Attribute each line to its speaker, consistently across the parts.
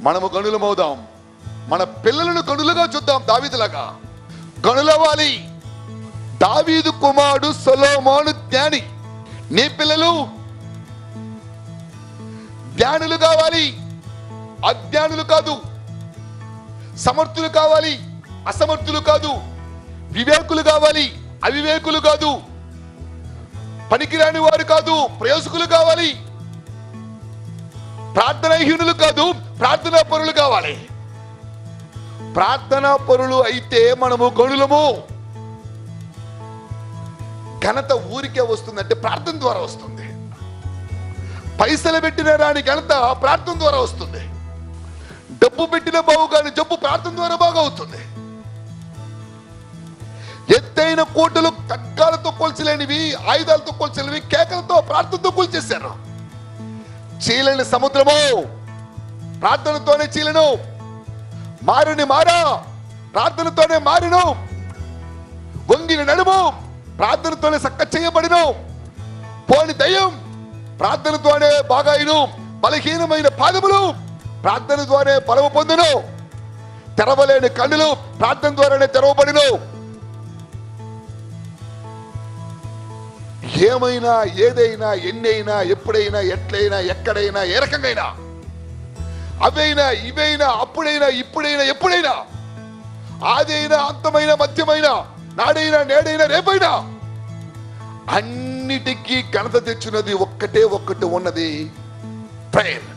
Speaker 1: మనము గనులమవుదాం, మన పిల్లలను గనులుగా చూద్దాం. దావీదులాగా గనులవ్వాలి. దావీదు కుమారుడు సొలొమోను జ్ఞాని. నీ పిల్లలు జ్ఞానులు కావాలి, అజ్ఞానులు కాదు. సమర్థులు కావాలి, అసమర్థులు కాదు. వివేకులు కావాలి, అవివేకులు కాదు. పనికిరాని వారు కాదు, ప్రయోజకులు కావాలి. ప్రార్థనాహీనులు కాదు, ప్రార్థనా పరులు కావాలి. ప్రార్థనా పరులు అయితే మనము గనులము. ఘనత ఊరికే వస్తుందంటే ప్రార్థన ద్వారా వస్తుంది. పైసలు పెట్టిన రాని ఘనత ప్రార్థన ద్వారా వస్తుంది. డబ్బు పెట్టిన బాగు కానీ జబ్బు ప్రార్థన ద్వారా బాగా అవుతుంది. ఎత్తైన కోటలు ఖడ్గాలతో కొల్చలేనివి, ఆయుధాలతో కొల్చలేనివి కేకలతో ప్రార్థనతో కూల్చేశారు. చీలని సముద్రము ప్రార్థనతోనే చీలను, మారుని మారా ప్రార్థనతోనే మారిను, వంగిన నడుము ప్రార్థనతోనే సక్క చేయబడిను, పోని దయ్యం ప్రార్థనతోనే బాగాయిను, బలహీనమైన పాదములు ప్రార్థన ద్వారానే బలము పొందును, తెరవలేని కన్నులు ప్రార్థన ద్వారానే తెరవబడిను. ఏమైనా, ఏదైనా, ఎన్నైనా, ఎప్పుడైనా, ఎట్లయినా, ఎక్కడైనా, ఏ రకంగా, అవైనా, ఇవైనా, అప్పుడైనా, ఇప్పుడైనా, ఎప్పుడైనా, ఆదైనా, అంతమైన, మధ్యమైన, నాడైనా, నేడైనా, రేపైనా, అన్నిటికీ ఘనత తెచ్చినది ఒక్కటి ఉన్నది, ప్రేయర్.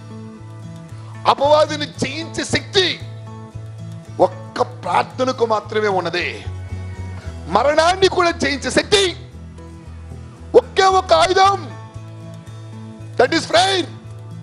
Speaker 1: అపవాదిని జయించే శక్తి ఒక్క ప్రార్థనకు మాత్రమే ఉన్నది. మరణాన్ని కూడా జయించే శక్తి ఒకే ఒక్క ఆయుధం, దట్ ఈస్ ప్రేయర్.